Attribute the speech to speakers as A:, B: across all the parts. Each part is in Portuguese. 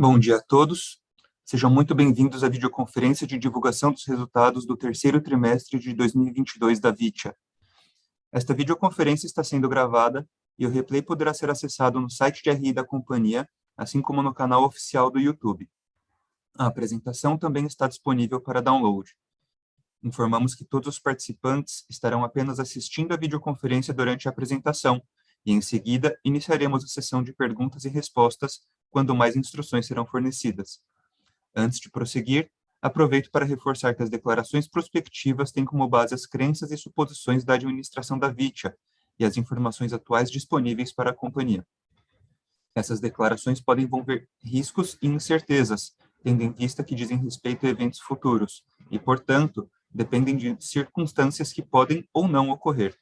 A: Bom dia a todos. Sejam muito bem-vindos à videoconferência de divulgação dos resultados do terceiro trimestre de 2022 da Vitia. Esta videoconferência está sendo gravada e o replay poderá ser acessado no site de RI da companhia, assim como no canal oficial do YouTube. A apresentação também está disponível para download. Informamos que todos os participantes estarão apenas assistindo a videoconferência durante a apresentação e, em seguida, iniciaremos a sessão de perguntas e respostas quando mais instruções serão fornecidas. Antes de prosseguir, aproveito para reforçar que as declarações prospectivas têm como base as crenças e suposições da administração da Vitia e as informações atuais disponíveis para a companhia. Essas declarações podem envolver riscos e incertezas, tendo em vista que dizem respeito a eventos futuros e, portanto, dependem de circunstâncias que podem ou não ocorrer.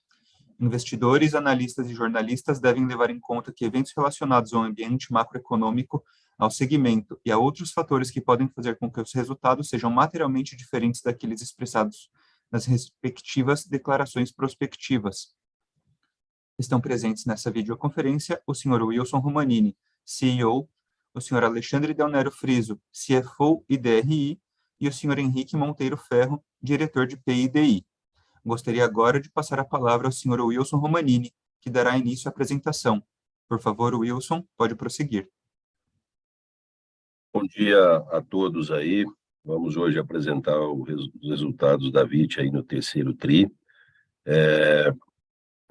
A: Investidores, analistas e jornalistas devem levar em conta que eventos relacionados ao ambiente macroeconômico, ao segmento e a outros fatores que podem fazer com que os resultados sejam materialmente diferentes daqueles expressados nas respectivas declarações prospectivas. Estão presentes nessa videoconferência o Sr. Wilson Romanini, CEO, o Sr. Alexandre Del Nero Friso, CFO e DRI, e o Sr. Henrique Monteiro Ferro, diretor de PIDI. Gostaria agora de passar a palavra ao Sr. Wilson Romanini, que dará início à apresentação. Por favor, Wilson, pode prosseguir.
B: Bom dia a todos aí. Vamos hoje apresentar os resultados da Vitia aí no terceiro TRI.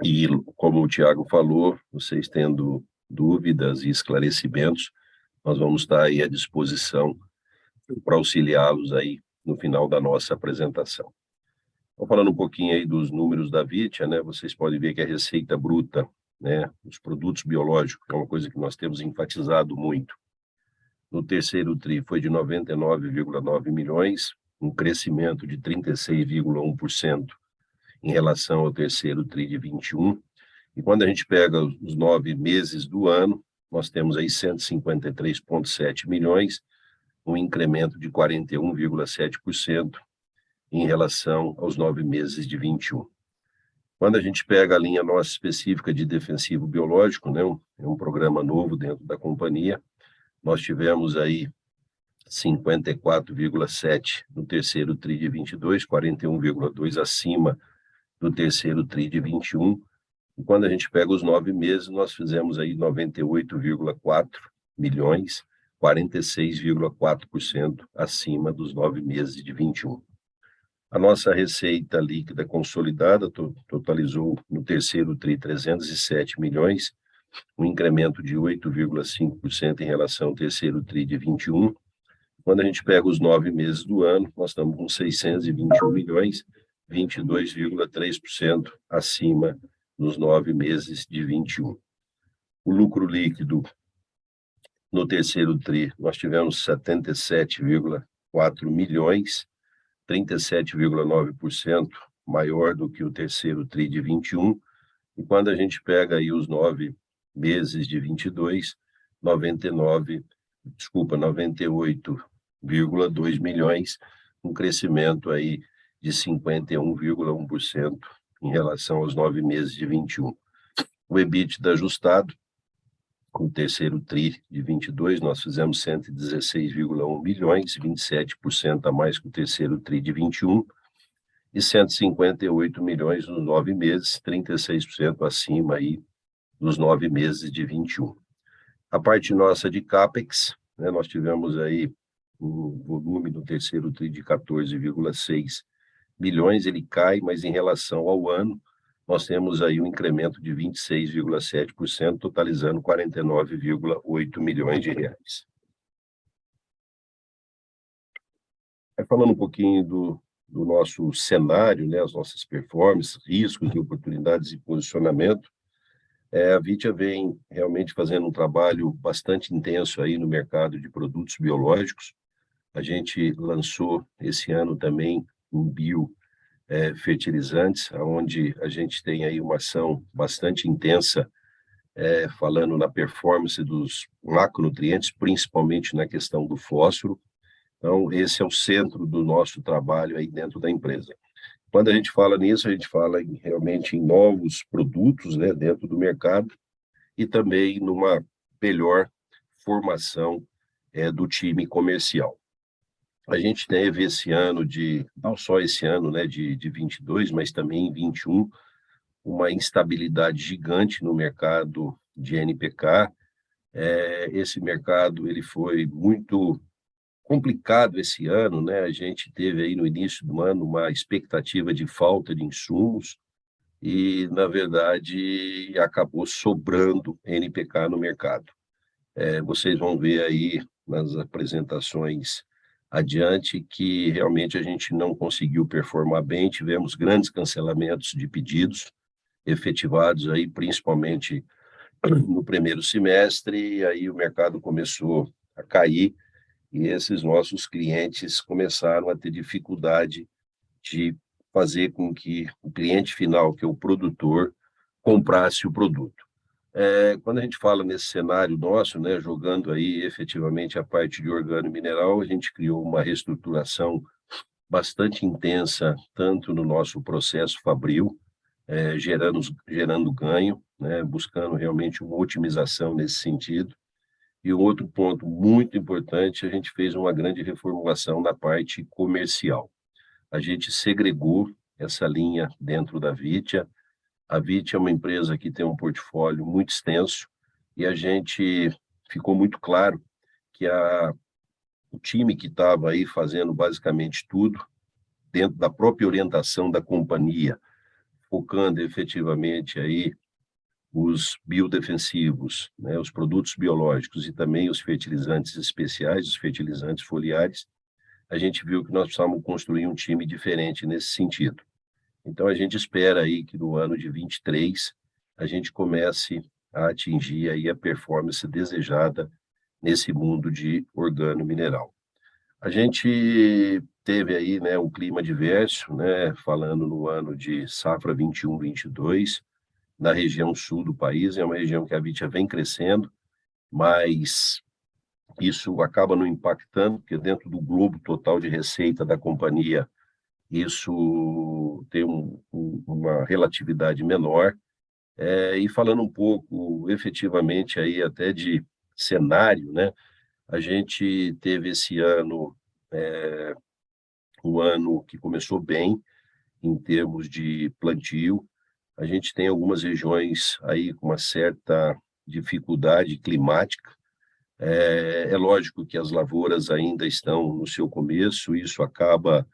B: E, como o Thiago falou, vocês tendo dúvidas e esclarecimentos, nós vamos estar aí à disposição para auxiliá-los aí no final da nossa apresentação. Então, falando um pouquinho aí dos números da Vitia, né, vocês podem ver que a receita bruta, né, os produtos biológicos, que é uma coisa que nós temos enfatizado muito, no terceiro TRI foi de 99,9 milhões, um crescimento de 36,1% em relação ao terceiro TRI de 21. E quando a gente pega os 9 meses do ano, nós temos aí 153,7 milhões, um incremento de 41,7% em relação aos 9 meses de 21. Quando a gente pega a linha nossa específica de defensivo biológico, né, é um programa novo dentro da companhia, nós tivemos aí 54,7 no terceiro TRI de 22, 41,2 acima do terceiro TRI de 21. E quando a gente pega os 9 meses, nós fizemos aí 98,4 milhões, 46,4% acima dos 9 meses de 21. A nossa receita líquida consolidada totalizou no terceiro TRI 307 milhões, um incremento de 8,5% em relação ao terceiro TRI de 21. Quando a gente pega os 9 meses do ano, nós estamos com 621 milhões, 22,3% acima nos 9 meses de 21. O lucro líquido no terceiro TRI, nós tivemos 77,4 milhões, 37,9% maior do que o terceiro TRI de 21. E quando a gente pega aí os 9 meses de 22, 98,2 milhões, um crescimento aí de 51,1% em relação aos 9 meses de 21. O EBITDA ajustado, com o terceiro TRI de 22, nós fizemos 116,1 milhões, 27% a mais que o terceiro TRI de 21, e 158 milhões nos 9 meses, 36% acima aí dos 9 meses de 21. A parte nossa de CAPEX, né, nós tivemos aí um volume no terceiro TRI de 14,6 milhões, ele cai, mas em relação ao ano, nós temos aí um incremento de 26,7%, totalizando 49,8 milhões de reais. Aí, falando um pouquinho do nosso cenário, né, as nossas performances, riscos e oportunidades e posicionamento, a Vitia vem realmente fazendo um trabalho bastante intenso aí no mercado de produtos biológicos. A gente lançou esse ano também um biofertilizantes, onde a gente tem aí uma ação bastante intensa, falando na performance dos macronutrientes, principalmente na questão do fósforo. Então, esse é o centro do nosso trabalho aí dentro da empresa. Quando a gente fala nisso, a gente fala realmente em novos produtos, né, dentro do mercado e também numa melhor formação do time comercial. A gente teve esse ano não só esse ano, né, de 22, mas também em 21, uma instabilidade gigante no mercado de NPK. Esse mercado ele foi muito complicado esse ano, né? A gente teve aí no início do ano uma expectativa de falta de insumos e, na verdade, acabou sobrando NPK no mercado. Vocês vão ver aí nas apresentações adiante que realmente a gente não conseguiu performar bem, tivemos grandes cancelamentos de pedidos efetivados aí, principalmente no primeiro semestre, e aí o mercado começou a cair e esses nossos clientes começaram a ter dificuldade de fazer com que o cliente final, que é o produtor, comprasse o produto. Quando a gente fala nesse cenário nosso, né, jogando aí efetivamente a parte de organo-mineral, a gente criou uma reestruturação bastante intensa, tanto no nosso processo fabril, gerando ganho, né, buscando realmente uma otimização nesse sentido. E um outro ponto muito importante, a gente fez uma grande reformulação na parte comercial. A gente segregou essa linha dentro da Vitia. A Vitia é uma empresa que tem um portfólio muito extenso e a gente ficou muito claro que o time que estava aí fazendo basicamente tudo, dentro da própria orientação da companhia, focando efetivamente aí os biodefensivos, né, os produtos biológicos e também os fertilizantes especiais, os fertilizantes foliares, a gente viu que nós precisávamos construir um time diferente nesse sentido. Então, a gente espera aí que no ano de 23 a gente comece a atingir aí a performance desejada nesse mundo de organo-mineral. A gente teve aí, né, um clima adverso, né, falando no ano de safra 21-22, na região sul do país, é uma região que a Vitia vem crescendo, mas isso acaba não impactando, porque dentro do globo total de receita da companhia, isso tem uma relatividade menor. E falando um pouco efetivamente aí até de cenário, né? A gente teve esse ano um ano que começou bem em termos de plantio. A gente tem algumas regiões aí com uma certa dificuldade climática. É lógico que as lavouras ainda estão no seu começo, isso acaba,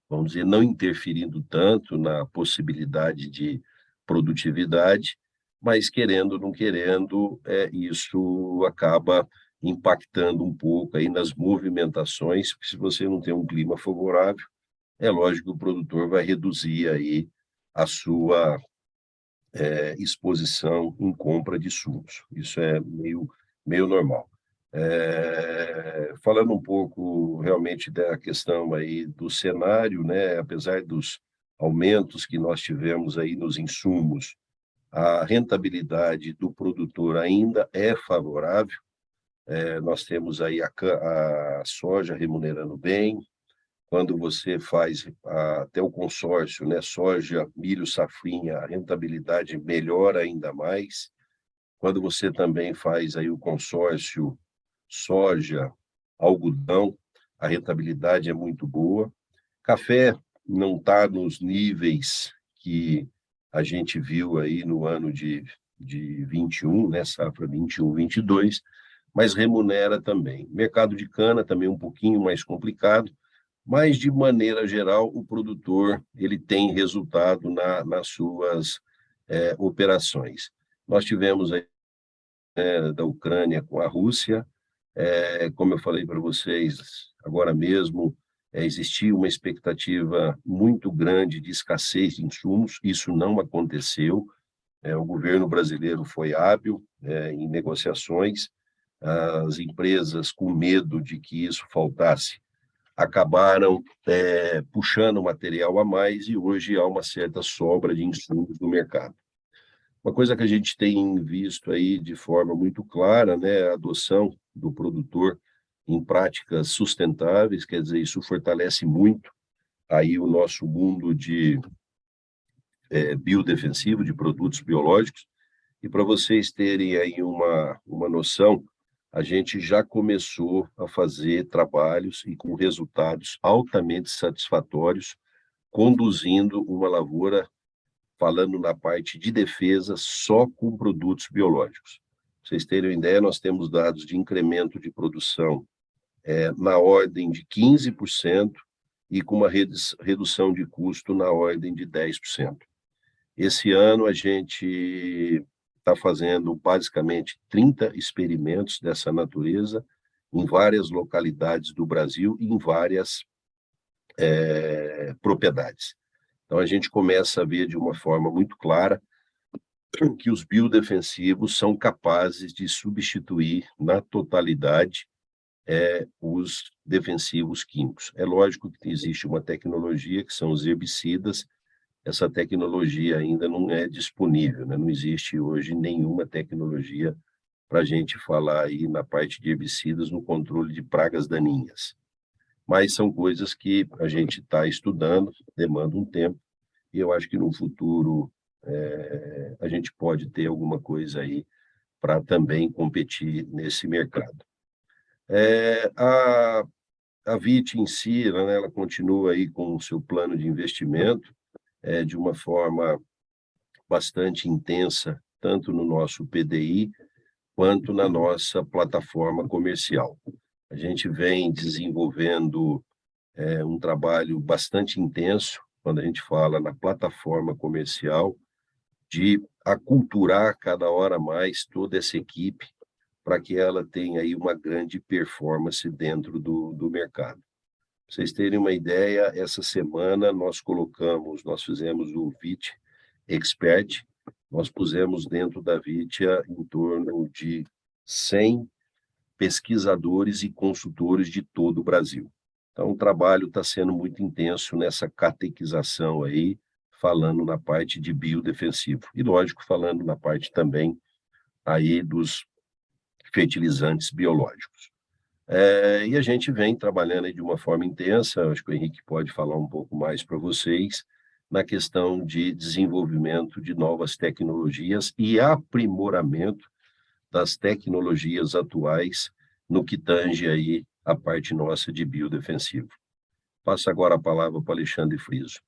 B: vamos dizer, não interferindo tanto na possibilidade de produtividade, mas querendo ou não querendo, isso acaba impactando um pouco aí nas movimentações, porque se você não tem um clima favorável, é lógico que o produtor vai reduzir aí a sua exposição em compra de insumos. Isso é meio normal. Falando um pouco realmente da questão aí do cenário, né, apesar dos aumentos que nós tivemos aí nos insumos, a rentabilidade do produtor ainda é favorável. Nós temos aí a soja remunerando bem. Quando você faz até o consórcio, né, soja, milho, safrinha, a rentabilidade melhora ainda mais. Quando você também faz aí o consórcio soja, algodão, a rentabilidade é muito boa. Café não está nos níveis que a gente viu aí no ano de 21, né, safra 21-22, mas remunera também. Mercado de cana também um pouquinho mais complicado, mas de maneira geral o produtor ele tem resultado nas suas operações. Nós tivemos aí, da Ucrânia com a Rússia, como eu falei para vocês agora mesmo, existia uma expectativa muito grande de escassez de insumos, isso não aconteceu. O governo brasileiro foi hábil em negociações, as empresas com medo de que isso faltasse acabaram puxando material a mais e hoje há uma certa sobra de insumos no mercado. Uma coisa que a gente tem visto aí de forma muito clara, né, a adoção do produtor em práticas sustentáveis, quer dizer, isso fortalece muito aí o nosso mundo de biodefensivo, de produtos biológicos. E para vocês terem aí uma noção, a gente já começou a fazer trabalhos e com resultados altamente satisfatórios, conduzindo uma lavoura, falando na parte de defesa, só com produtos biológicos. Pra vocês terem uma ideia, nós temos dados de incremento de produção na ordem de 15% e com uma redução de custo na ordem de 10%. Esse ano a gente está fazendo basicamente 30 experimentos dessa natureza em várias localidades do Brasil e em várias propriedades. Então a gente começa a ver de uma forma muito clara que os biodefensivos são capazes de substituir na totalidade os defensivos químicos. É lógico que existe uma tecnologia que são os herbicidas. Essa tecnologia ainda não é disponível, né? Não existe hoje nenhuma tecnologia para a gente falar aí na parte de herbicidas no controle de pragas daninhas. Mas são coisas que a gente está estudando, demanda um tempo, e eu acho que no futuro a gente pode ter alguma coisa aí para também competir nesse mercado. A VIT em si, né, ela continua aí com o seu plano de investimento, de uma forma bastante intensa, tanto no nosso PDI, quanto na nossa plataforma comercial. A gente vem desenvolvendo um trabalho bastante intenso, quando a gente fala na plataforma comercial, de aculturar cada hora mais toda essa equipe para que ela tenha aí uma grande performance dentro do mercado. Para vocês terem uma ideia, essa semana nós fizemos o VIT Expert, nós pusemos dentro da Vitia em torno de 100 pesquisadores e consultores de todo o Brasil. Então, o trabalho está sendo muito intenso nessa catequização aí, falando na parte de biodefensivo. E, lógico, falando na parte também aí dos fertilizantes biológicos. E a gente vem trabalhando aí de uma forma intensa, acho que o Henrique pode falar um pouco mais para vocês, na questão de desenvolvimento de novas tecnologias e aprimoramento das tecnologias atuais no que tange aí a parte nossa de biodefensivo. Passo agora a palavra para Alexandre Friso.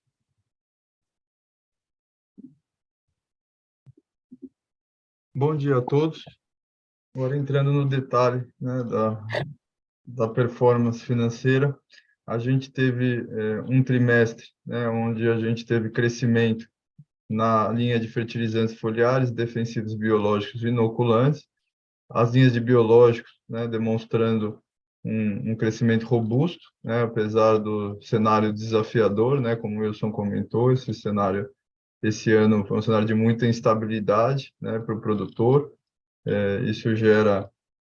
C: Bom dia a todos. Agora entrando no detalhe, né, da performance financeira, a gente teve um trimestre, né, onde a gente teve crescimento na linha de fertilizantes foliares, defensivos biológicos e inoculantes, as linhas de biológicos, né, demonstrando um crescimento robusto, né, apesar do cenário desafiador, né, como o Wilson comentou, esse ano foi um cenário de muita instabilidade, né, para o produtor. Isso gera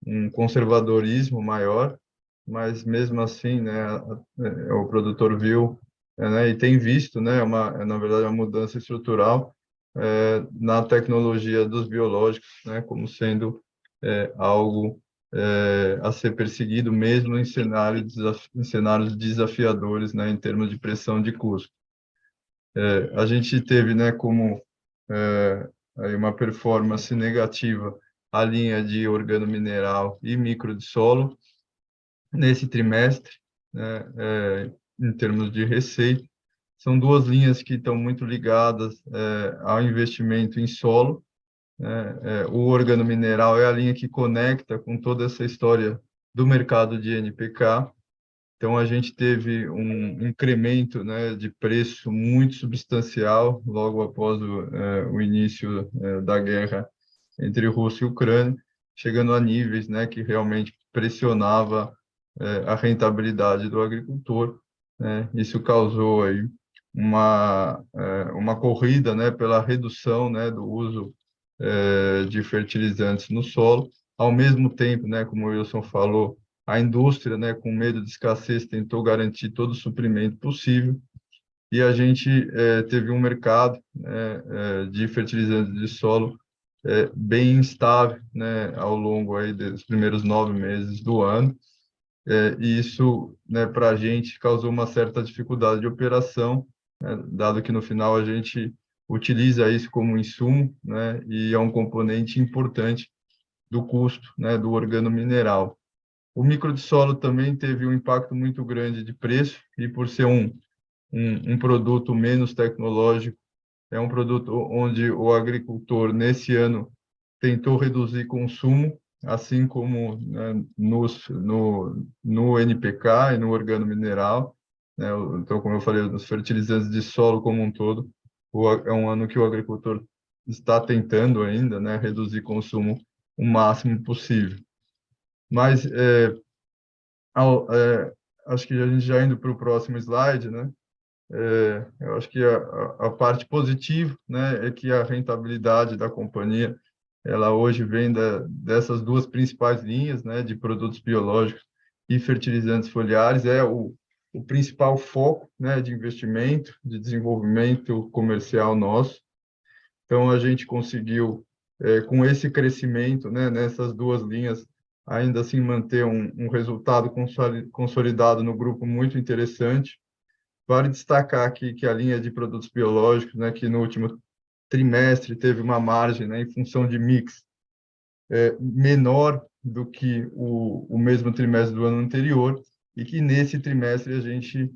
C: um conservadorismo maior, mas mesmo assim, né, o produtor viu, né, e tem visto, né, na verdade, uma mudança estrutural na tecnologia dos biológicos, né, como sendo algo a ser perseguido mesmo em cenários desafiadores, né, em termos de pressão de custo. A gente teve, né, como aí uma performance negativa a linha de organomineral e micro de solo nesse trimestre, né, em termos de receita. São duas linhas que estão muito ligadas ao investimento em solo. O organomineral é a linha que conecta com toda essa história do mercado de NPK. Então, a gente teve um incremento, né, de preço muito substancial logo após o início da guerra entre Rússia e Ucrânia, chegando a níveis, né, que realmente pressionava a rentabilidade do agricultor, né? Isso causou aí uma corrida, né, pela redução, né, do uso de fertilizantes no solo. Ao mesmo tempo, né, como o Wilson falou, a indústria, né, com medo de escassez, tentou garantir todo o suprimento possível, e a gente teve um mercado, né, de fertilizantes de solo bem instável, né, ao longo aí dos primeiros 9 meses do ano, e isso, né, para a gente causou uma certa dificuldade de operação, né, dado que no final a gente utiliza isso como insumo, né, e é um componente importante do custo, né, do organomineral. O micro de solo também teve um impacto muito grande de preço, e por ser um produto menos tecnológico, é um produto onde o agricultor, nesse ano, tentou reduzir consumo, assim como, né, no NPK e no organomineral, né? Então, como eu falei, os fertilizantes de solo como um todo, é um ano que o agricultor está tentando ainda, né, reduzir consumo o máximo possível. Mas, acho que a gente já indo para o próximo slide, né? Eu acho que a parte positiva, né, é que a rentabilidade da companhia, ela hoje vem dessas duas principais linhas, né, de produtos biológicos e fertilizantes foliares, é o principal foco, né, de investimento, de desenvolvimento comercial nosso. Então, a gente conseguiu, com esse crescimento, né, nessas duas linhas, ainda assim manter um resultado consolidado no grupo muito interessante. Vale destacar aqui que a linha de produtos biológicos, né, que no último trimestre teve uma margem, né, em função de mix, menor do que o mesmo trimestre do ano anterior, e que nesse trimestre a gente,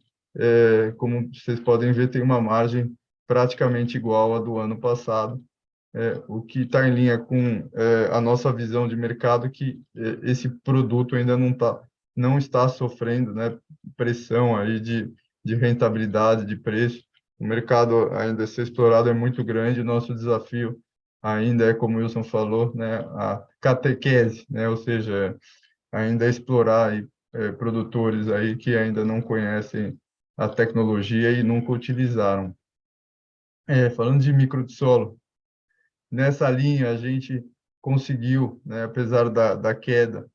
C: como vocês podem ver, tem uma margem praticamente igual à do ano passado, o que está em linha com a nossa visão de mercado, que esse produto ainda não está sofrendo, né, pressão aí de rentabilidade, de preço. O mercado ainda a ser explorado é muito grande, nosso desafio ainda é, como o Wilson falou, né, a catequese, né, ou seja, ainda é explorar aí, produtores aí que ainda não conhecem a tecnologia e nunca utilizaram. Falando de micro de solo, nessa linha a gente conseguiu, né, apesar da queda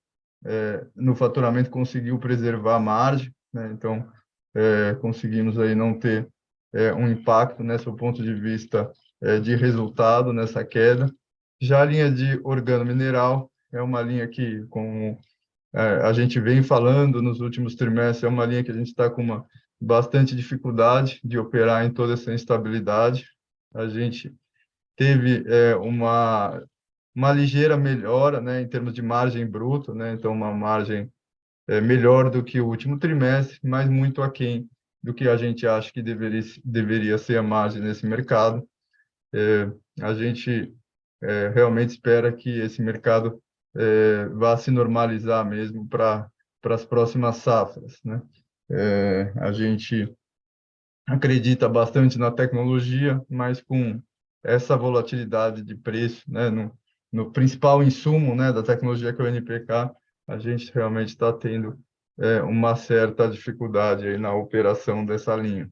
C: no faturamento, conseguiu preservar a margem, né, então conseguimos aí não ter um impacto, né, do ponto de vista de resultado nessa queda. Já a linha de organomineral é uma linha que, como a gente vem falando nos últimos trimestres, é uma linha que a gente está com uma bastante dificuldade de operar em toda essa instabilidade. A gente teve uma ligeira melhora, né, em termos de margem bruta, né, então uma margem melhor do que o último trimestre, mas muito aquém do que a gente acha que deveria ser a margem nesse mercado. A gente realmente espera que esse mercado vá se normalizar mesmo para as próximas safras, né? A gente acredita bastante na tecnologia, mas com essa volatilidade de preço, né, no principal insumo, né, da tecnologia, que é o NPK, a gente realmente está tendo uma certa dificuldade aí na operação dessa linha.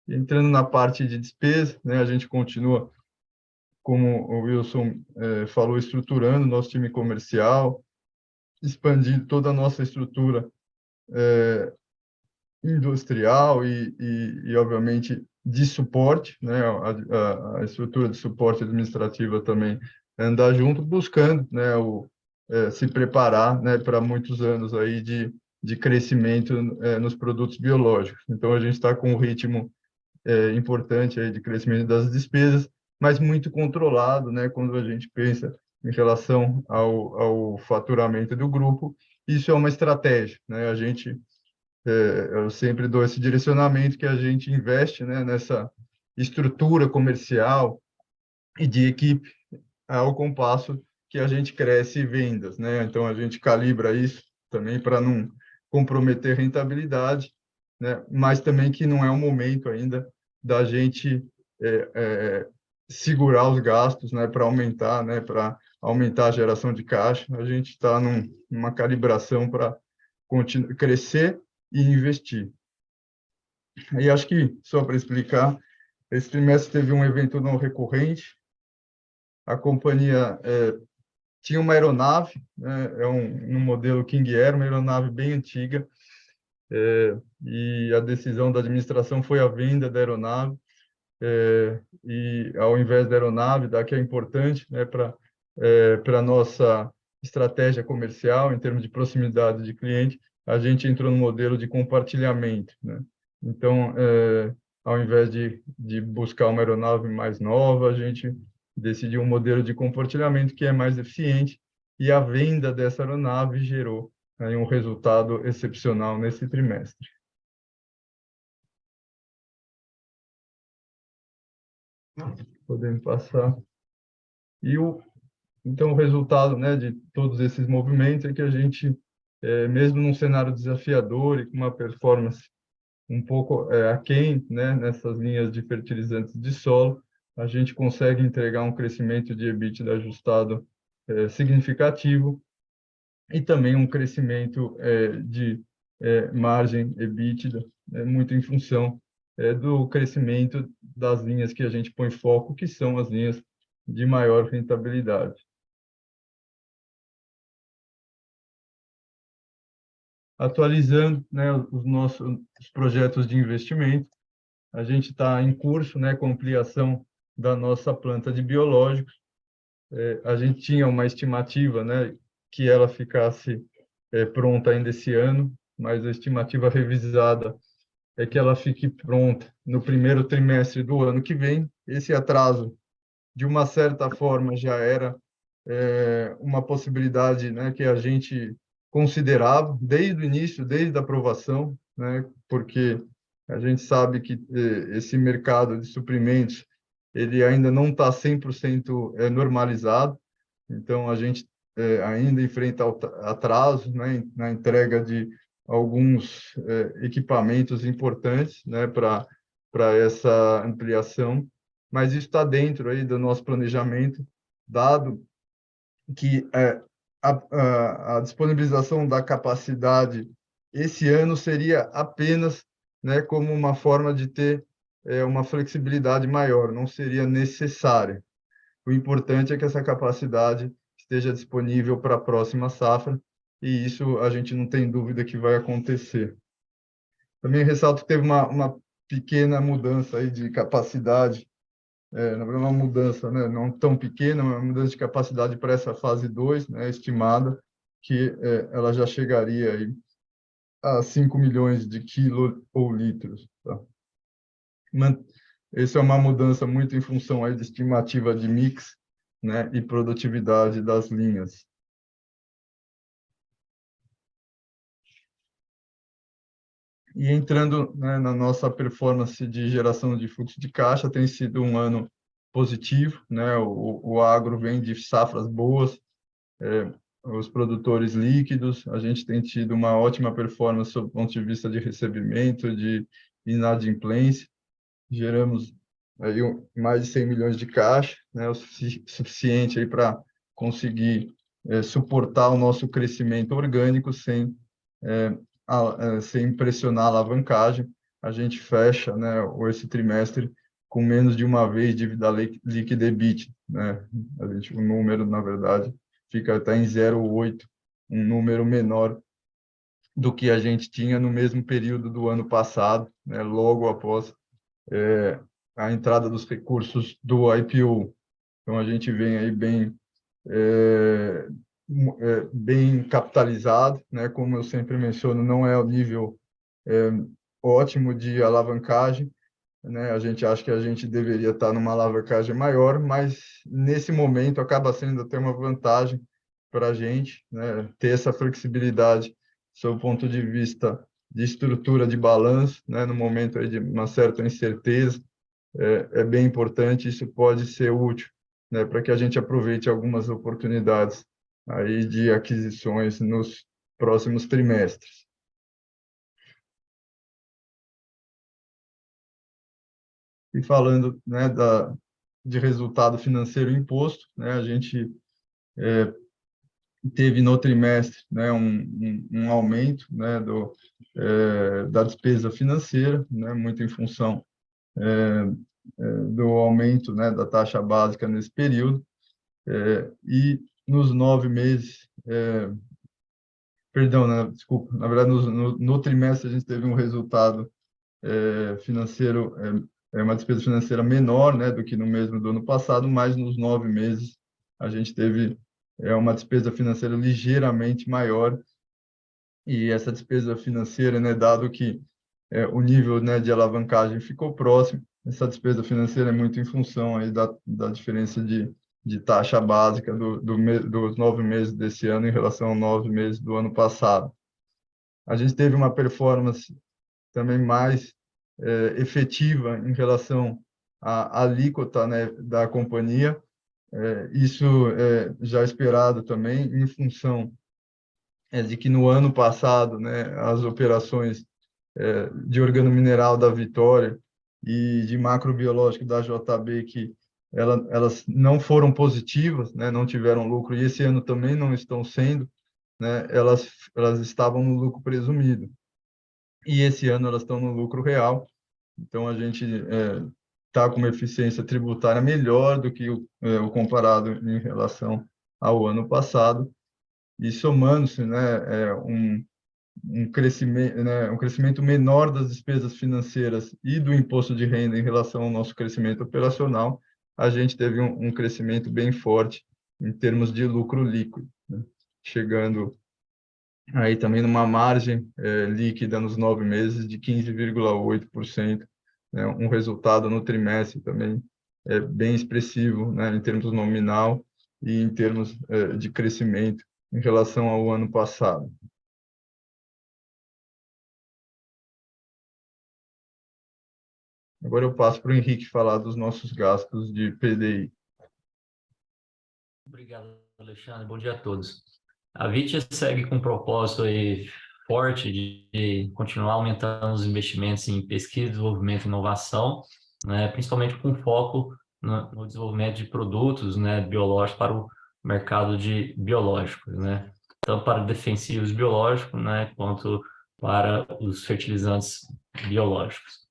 C: Entrando na parte de despesa, né, a gente continua, como o Wilson falou, estruturando nosso time comercial, expandindo toda a nossa estrutura industrial e, obviamente, de suporte, né? A estrutura de suporte administrativa também andar junto, buscando, né, se preparar, né, para muitos anos aí de crescimento nos produtos biológicos. Então, a gente está com um ritmo importante aí de crescimento das despesas, mas muito controlado, né, quando a gente pensa em relação ao faturamento do grupo. Isso é uma estratégia, né? A gente eu sempre dou esse direcionamento, que a gente investe, né, nessa estrutura comercial e de equipe ao compasso que a gente cresce vendas, né? Então a gente calibra isso também para não comprometer rentabilidade, né? Mas também que não é o momento ainda da gente segurar os gastos, né, para aumentar, né, a geração de caixa. A gente está numa calibração para crescer e investir. Aí acho que, só para explicar, esse trimestre teve um evento não recorrente. A companhia tinha uma aeronave, né, um modelo King Air, uma aeronave bem antiga, e a decisão da administração foi a venda da aeronave, e ao invés da aeronave, que é importante, né, para a nossa estratégia comercial, em termos de proximidade de cliente, a gente entrou no modelo de compartilhamento, né? Então, ao invés de buscar uma aeronave mais nova, a gente decidiu um modelo de compartilhamento que é mais eficiente, e a venda dessa aeronave gerou aí um resultado excepcional nesse trimestre. Podemos passar. Então, o resultado, né, de todos esses movimentos é que a gente, mesmo num cenário desafiador e com uma performance um pouco aquém, né, nessas linhas de fertilizantes de solo, a gente consegue entregar um crescimento de EBITDA ajustado significativo, e também um crescimento de margem EBITDA, muito em função do crescimento das linhas que a gente põe foco, que são as linhas de maior rentabilidade. Atualizando, né, os nossos projetos de investimento, a gente está em curso, né, com ampliação da nossa planta de biológicos. A gente tinha uma estimativa, né, que ela ficasse pronta ainda esse ano, mas a estimativa revisada é que ela fique pronta no primeiro trimestre do ano que vem. Esse atraso, de uma certa forma, já era uma possibilidade, né, que a gente considerava desde o início, desde a aprovação, né, porque a gente sabe que esse mercado de suprimentos ele ainda não está 100% normalizado, então a gente ainda enfrenta atrasos, né, na entrega de alguns equipamentos importantes, né, para essa ampliação, mas isso está dentro aí do nosso planejamento, dado que a disponibilização da capacidade esse ano seria apenas, né, como uma forma de ter uma flexibilidade maior, não seria necessária. O importante é que essa capacidade esteja disponível para a próxima safra, e isso a gente não tem dúvida que vai acontecer. Também ressalto que teve uma pequena mudança aí de capacidade, na verdade, uma mudança, né, não tão pequena, uma mudança de capacidade para essa fase 2, né, estimada, que ela já chegaria aí a 5 milhões de quilos ou litros. Tá? Essa é uma mudança muito em função aí de estimativa de mix, né, e produtividade das linhas. E entrando, né, na nossa performance de geração de fluxo de caixa, tem sido um ano positivo, né? O agro vem de safras boas, os produtores líquidos, a gente tem tido uma ótima performance sob o ponto de vista de recebimento, de inadimplência, geramos aí mais de 100 milhões de caixa, né? O suficiente aí para conseguir suportar o nosso crescimento orgânico sem pressionar a alavancagem. A gente fecha, né, esse trimestre com menos de uma vez dívida líquida EBITDA, né? O número, na verdade, fica até em 0,8, um número menor do que a gente tinha no mesmo período do ano passado, né, logo após a entrada dos recursos do IPO. Então, a gente vem aí bem capitalizado, né? Como eu sempre menciono, não é o nível ótimo de alavancagem, né? A gente acha que a gente deveria estar numa alavancagem maior, mas nesse momento acaba sendo até uma vantagem para a gente, né? Ter essa flexibilidade sob o ponto de vista de estrutura de balanço, né? No momento aí de uma certa incerteza, é bem importante. Isso pode ser útil, né? Para que a gente aproveite algumas oportunidades aí de aquisições nos próximos trimestres. E falando, né, de resultado financeiro imposto, né, a gente teve no trimestre, né, um aumento, né, da despesa financeira, né, muito em função do aumento, né, da taxa básica nesse período, e nos 9 meses, perdão, né, desculpa, na verdade, no trimestre a gente teve um resultado financeiro, uma despesa financeira menor, né, do que no mesmo do ano passado, mas nos 9 meses a gente teve uma despesa financeira ligeiramente maior, e essa despesa financeira, né, dado que o nível, né, de alavancagem ficou próximo. Essa despesa financeira é muito em função aí da diferença de taxa básica dos 9 meses desse ano em relação aos 9 meses do ano passado. A gente teve uma performance também mais efetiva em relação à alíquota, né, da companhia. Isso é já esperado também, em função de que no ano passado, né, as operações de organomineral da Vitória e de macrobiológico da JB, que elas não foram positivas, né, não tiveram lucro, e esse ano também não estão sendo, né, elas estavam no lucro presumido. E esse ano elas estão no lucro real, então a gente está com uma eficiência tributária melhor do que o comparado em relação ao ano passado, e somando-se, né, um crescimento, né, um crescimento menor das despesas financeiras e do imposto de renda em relação ao nosso crescimento operacional, a gente teve um crescimento bem forte em termos de lucro líquido, né, chegando aí também numa margem líquida nos 9 meses de 15,8%, né, um resultado no trimestre também bem expressivo, né, em termos nominal e em termos de crescimento em relação ao ano passado. Agora eu passo para o Henrique falar dos nossos gastos de PDI.
D: Obrigado, Alexandre. Bom dia a todos. A Vitia segue com um propósito aí forte de continuar aumentando os investimentos em pesquisa, desenvolvimento e inovação, né, principalmente com foco no desenvolvimento de produtos, né, biológicos para o mercado de biológicos, né, tanto para defensivos biológicos, né, quanto para os fertilizantes biológicos.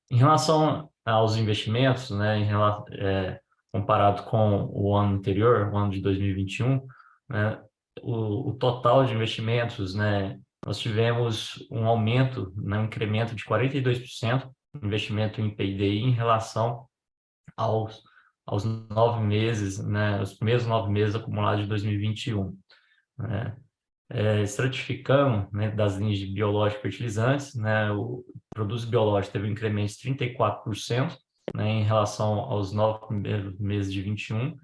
D: Em relação aos investimentos, né, comparado com o ano anterior, o ano de 2021, né, o total de investimentos, né, nós tivemos um aumento, né, um incremento de 42% no investimento em PDI em relação aos 9 meses, né, os primeiros 9 meses acumulados de 2021. Né. Estratificando, né, das linhas de biológicos e fertilizantes, né, o produtos biológicos teve um incremento de 34%, né, em relação aos 9 primeiros meses de 21,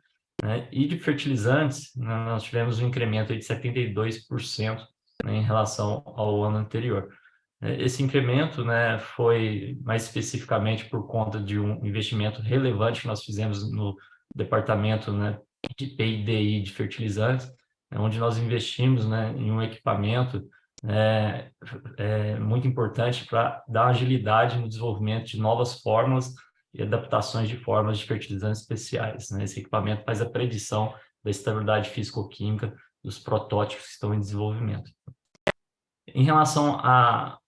D: né, e de fertilizantes, né, nós tivemos um incremento aí de 72%, né, em relação ao ano anterior. Esse incremento, né, foi mais especificamente por conta de um investimento relevante que nós fizemos no departamento, né, de P&DI de fertilizantes, onde nós investimos, né, em um equipamento muito importante para dar agilidade no desenvolvimento de novas fórmulas e adaptações de fórmulas de fertilizantes especiais, né? Esse equipamento faz a predição da estabilidade físico-química dos protótipos que estão em desenvolvimento. Em relação ao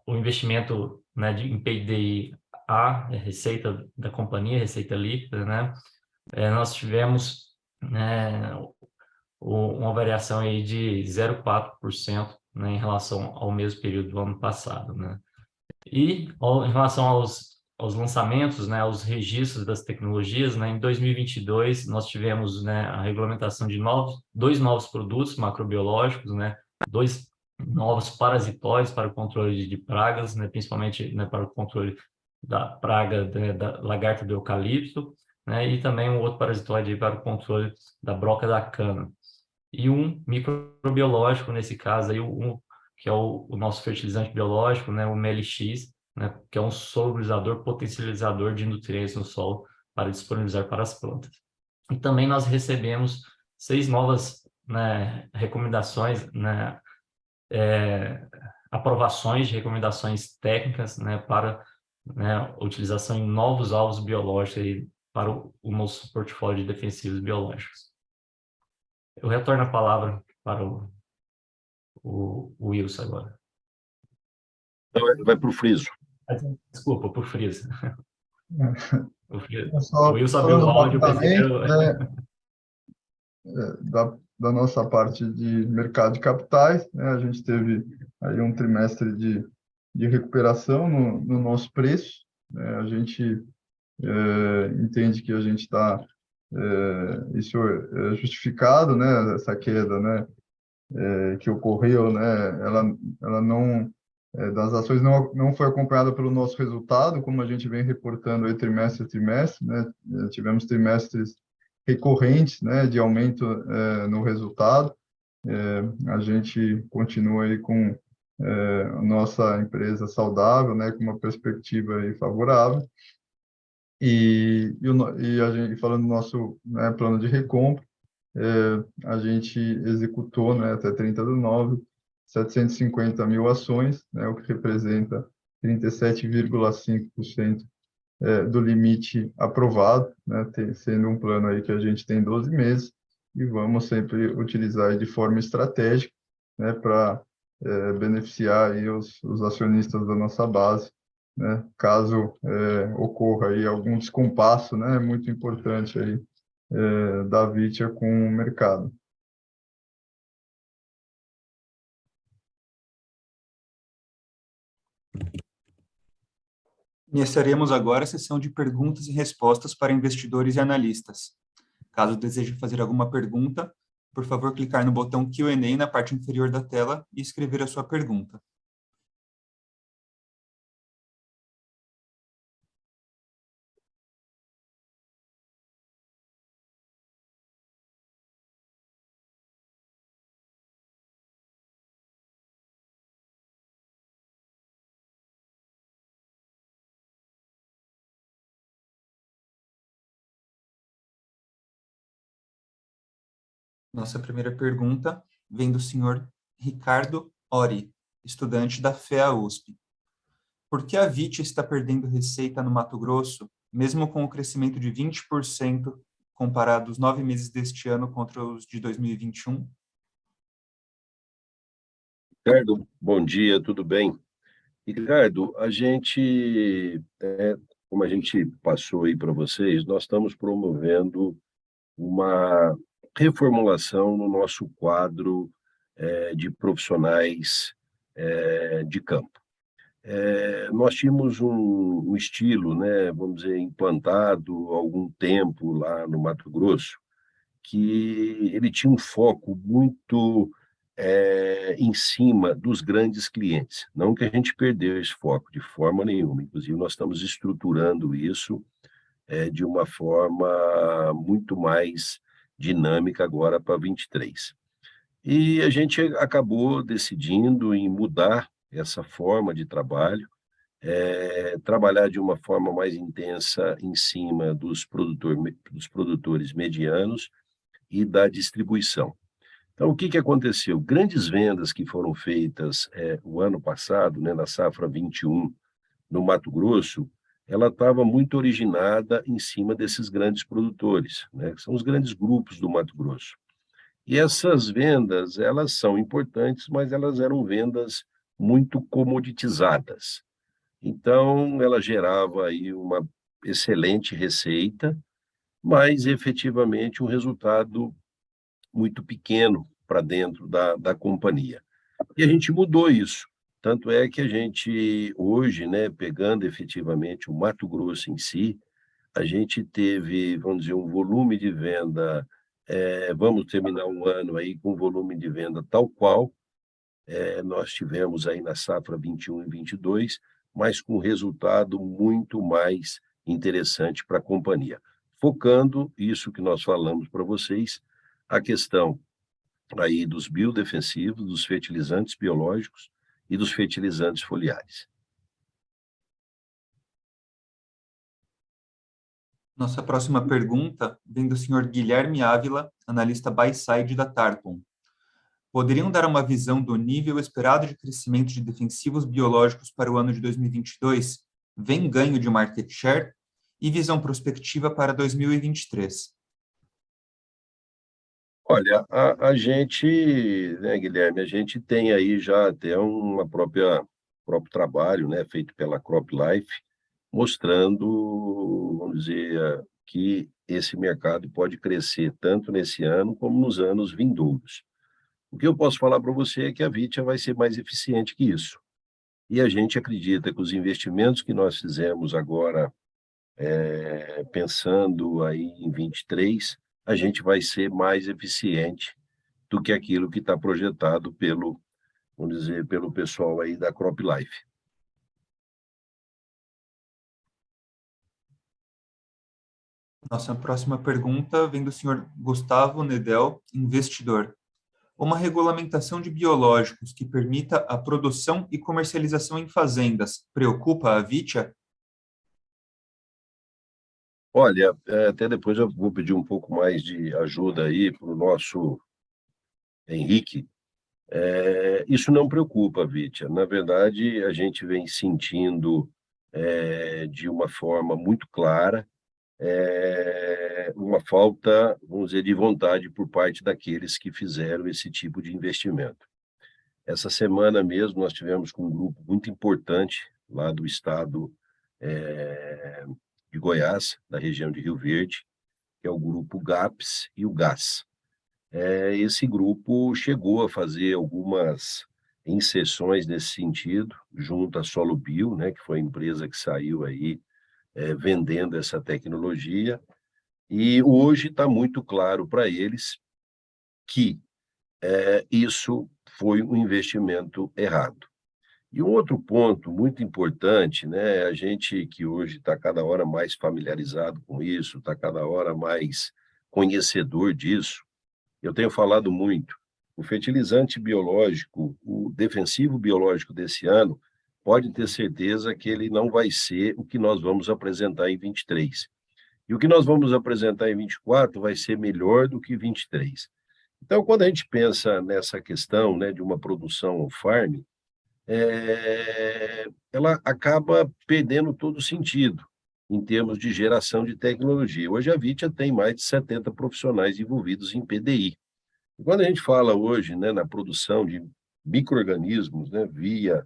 D: investimento, né, em P&DI, a receita da companhia, receita líquida, né, nós tivemos, né, uma variação aí de 0,4%, né, em relação ao mesmo período do ano passado, né? E em relação aos lançamentos, né, aos registros das tecnologias, né, em 2022 nós tivemos, né, a regulamentação de dois novos produtos macrobiológicos, né, 2 novos parasitóides para o controle de pragas, né, principalmente, né, para o controle da praga, né, da lagarta do eucalipto, né, e também um outro parasitóide para o controle da broca da cana. E um microbiológico, nesse caso aí, que é o nosso fertilizante biológico, né, o MLX, né, que é um solubilizador potencializador de nutrientes no solo para disponibilizar para as plantas. E também nós recebemos 6 novas, né, recomendações, né, aprovações de recomendações técnicas, né, para, né, utilização em novos alvos biológicos aí para o nosso portfólio de defensivos biológicos. Eu retorno a palavra para o Wilson agora.
B: Então, vai para o friso.
D: Desculpa, por friso.
C: Só
D: O Wilson abriu
C: falando
D: o áudio, eu pensei que
C: rapidamente,
D: era...
C: né, da nossa parte de mercado de capitais, né, a gente teve aí um trimestre de recuperação no nosso preço, né, a gente entende que a gente está, isso é justificado, né, essa queda, né, que ocorreu, né, ela não das ações não foi acompanhada pelo nosso resultado, como a gente vem reportando aí trimestre a trimestre, né? Tivemos trimestres recorrentes, né, de aumento no resultado. A gente continua aí com a nossa empresa saudável, né, com uma perspectiva aí favorável. E a gente, falando do nosso, né, plano de recompra, a gente executou, né, até 30/9, 750 mil ações, né, o que representa 37,5% do limite aprovado, né, sendo um plano aí que a gente tem 12 meses, e vamos sempre utilizar aí de forma estratégica, né, para beneficiar aí os acionistas da nossa base, né, caso ocorra aí algum descompasso, né, muito importante aí da Vitia com o mercado.
A: Iniciaremos agora a sessão de perguntas e respostas para investidores e analistas. Caso deseje fazer alguma pergunta, por favor, clicar no botão Q&A na parte inferior da tela e escrever a sua pergunta. Nossa primeira pergunta vem do senhor Ricardo Ori, estudante da FEA USP. Por que a Vitia está perdendo receita no Mato Grosso, mesmo com o crescimento de 20% comparado os 9 meses deste ano contra os de 2021?
B: Ricardo, bom dia, tudo bem? Ricardo, como a gente passou aí para vocês, nós estamos promovendo uma reformulação no nosso quadro de profissionais de campo. Nós tínhamos um estilo, né, vamos dizer, implantado há algum tempo lá no Mato Grosso, que ele tinha um foco muito em cima dos grandes clientes. Não que a gente perdeu esse foco de forma nenhuma, inclusive nós estamos estruturando isso de uma forma muito mais dinâmica agora para 23. E a gente acabou decidindo em mudar essa forma de trabalho, trabalhar de uma forma mais intensa em cima dos produtores medianos e da distribuição. Então, o que aconteceu? Grandes vendas que foram feitas o ano passado, né, na safra 21, no Mato Grosso, ela estava muito originada em cima desses grandes produtores, né, que são os grandes grupos do Mato Grosso. E essas vendas, elas são importantes, mas elas eram vendas muito comoditizadas. Então, ela gerava aí uma excelente receita, mas efetivamente um resultado muito pequeno para dentro da companhia. E a gente mudou isso. Tanto é que a gente, hoje, né, pegando efetivamente o Mato Grosso em si, a gente teve, vamos dizer, um volume de venda, vamos terminar um ano aí com volume de venda tal qual nós tivemos aí na safra 21 e 22, mas com resultado muito mais interessante para a companhia. Focando isso que nós falamos para vocês, a questão aí dos biodefensivos, dos fertilizantes biológicos e dos fertilizantes foliares.
A: Nossa próxima pergunta vem do senhor Guilherme Ávila, analista buy-side da Tarpon. Poderiam dar uma visão do nível esperado de crescimento de defensivos biológicos para o ano de 2022? Vem ganho de market share? E visão prospectiva para 2023?
B: Olha, a gente, né, Guilherme, a gente tem aí já até próprio trabalho, né, feito pela CropLife, mostrando, vamos dizer, que esse mercado pode crescer tanto nesse ano como nos anos vindouros. O que eu posso falar para você é que a Vitia vai ser mais eficiente que isso. E a gente acredita que os investimentos que nós fizemos agora, pensando aí em 23, a gente vai ser mais eficiente do que aquilo que está projetado pelo vamos dizer, pelo pessoal aí da CropLife.
A: Nossa próxima pergunta vem do senhor Gustavo Nedel, investidor. Uma regulamentação de biológicos que permita a produção e comercialização em fazendas preocupa a Vitia?
B: Olha, até depois eu vou pedir um pouco mais de ajuda aí para o nosso Henrique. Isso não preocupa, Vítia. Na verdade, a gente vem sentindo de uma forma muito clara uma falta, vamos dizer, de vontade por parte daqueles que fizeram esse tipo de investimento. Essa semana mesmo nós tivemos com um grupo muito importante lá do estado de Goiás, da região de Rio Verde, que é o grupo GAPS e o GAS. Esse grupo chegou a fazer algumas inserções nesse sentido, junto à SoloBio, né, que foi a empresa que saiu aí vendendo essa tecnologia, e hoje está muito claro para eles que isso foi um investimento errado. E um outro ponto muito importante, né, a gente que hoje está cada hora mais familiarizado com isso, está cada hora mais conhecedor disso, eu tenho falado muito, o fertilizante biológico, o defensivo biológico desse ano, pode ter certeza que ele não vai ser o que nós vamos apresentar em 23. E o que nós vamos apresentar em 24 vai ser melhor do que 23. Então, quando a gente pensa nessa questão, né, de uma produção on-farm, ela acaba perdendo todo o sentido em termos de geração de tecnologia. Hoje a Vitia tem mais de 70 profissionais envolvidos em PDI. E quando a gente fala hoje, né, na produção de micro-organismos, né, via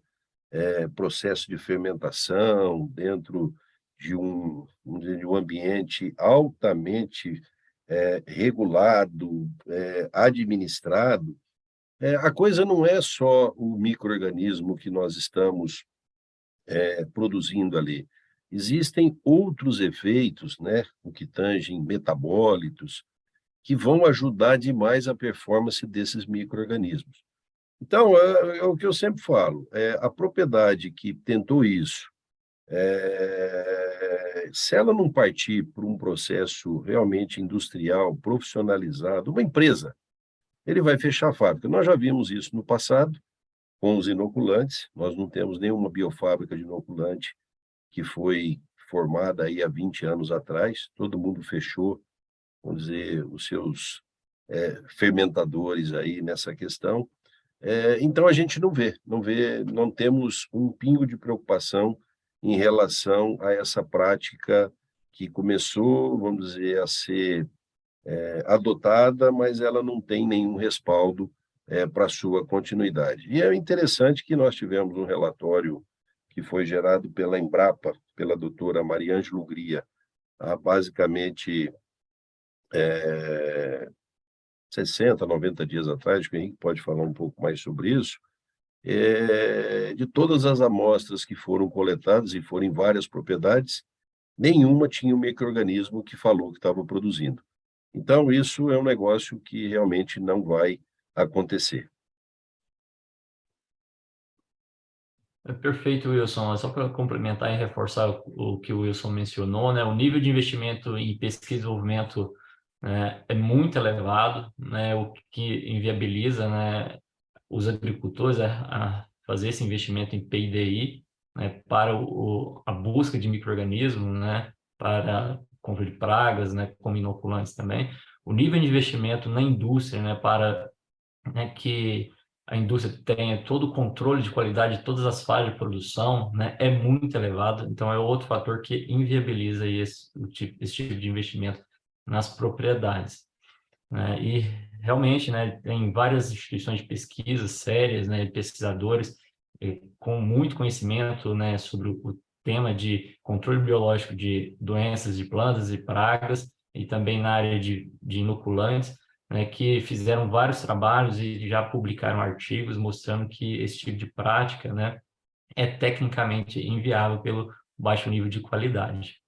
B: processo de fermentação, dentro de vamos dizer, de um ambiente altamente regulado, administrado, a coisa não é só o micro-organismo que nós estamos produzindo ali. Existem outros efeitos, né, o que tangem metabólitos, que vão ajudar demais a performance desses micro-organismos. Então, é o que eu sempre falo, a propriedade que tentou isso, se ela não partir por um processo realmente industrial, profissionalizado, uma empresa, ele vai fechar a fábrica. Nós já vimos isso no passado, com os inoculantes, nós não temos nenhuma biofábrica de inoculante que foi formada aí há 20 anos atrás, todo mundo fechou, vamos dizer, os seus fermentadores aí nessa questão. Então a gente não temos um pingo de preocupação em relação a essa prática que começou, vamos dizer, a ser adotada, mas ela não tem nenhum respaldo para sua continuidade. E é interessante que nós tivemos um relatório que foi gerado pela Embrapa, pela doutora Mariângela Ugria, há basicamente 60, 90 dias atrás, acho que o Henrique pode falar um pouco mais sobre isso, de todas as amostras que foram coletadas, e foram em várias propriedades, nenhuma tinha um micro-organismo que falou que estava produzindo. Então, isso é um negócio que realmente não vai acontecer.
D: Perfeito, Wilson. Só para complementar e reforçar o que o Wilson mencionou, né? O nível de investimento em pesquisa e desenvolvimento, né, é muito elevado, né? O que inviabiliza, né, os agricultores a fazer esse investimento em P&DI, né, para a busca de micro-organismos, né, para controle de pragas, né, como inoculantes também. O nível de investimento na indústria, né, para, né, que a indústria tenha todo o controle de qualidade de todas as fases de produção, né, é muito elevado. Então, é outro fator que inviabiliza esse tipo de investimento nas propriedades, né? E realmente, né, tem várias instituições de pesquisa sérias, né, pesquisadores com muito conhecimento, né, sobre o tema de controle biológico de doenças de plantas e pragas, e também na área de inoculantes, né, que fizeram vários trabalhos e já publicaram artigos mostrando que esse tipo de prática, né, é tecnicamente inviável pelo baixo nível de qualidade.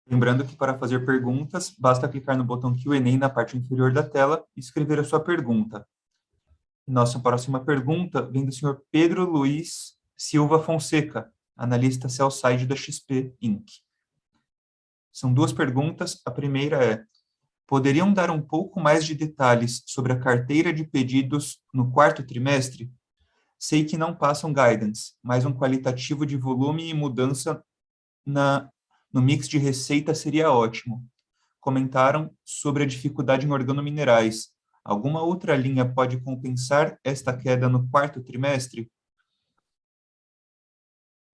A: Lembrando que para fazer perguntas, basta clicar no botão Q&A na parte inferior da tela e escrever a sua pergunta. Nossa próxima pergunta vem do senhor Pedro Luiz Silva Fonseca, analista sell-side da XP Inc. São duas perguntas. A primeira é: poderiam dar um pouco mais de detalhes sobre a carteira de pedidos no quarto trimestre? Sei que não passam guidance, mas um qualitativo de volume e mudança no mix de receita seria ótimo. Comentaram sobre a dificuldade em organominerais. Alguma outra linha pode compensar esta queda no quarto trimestre?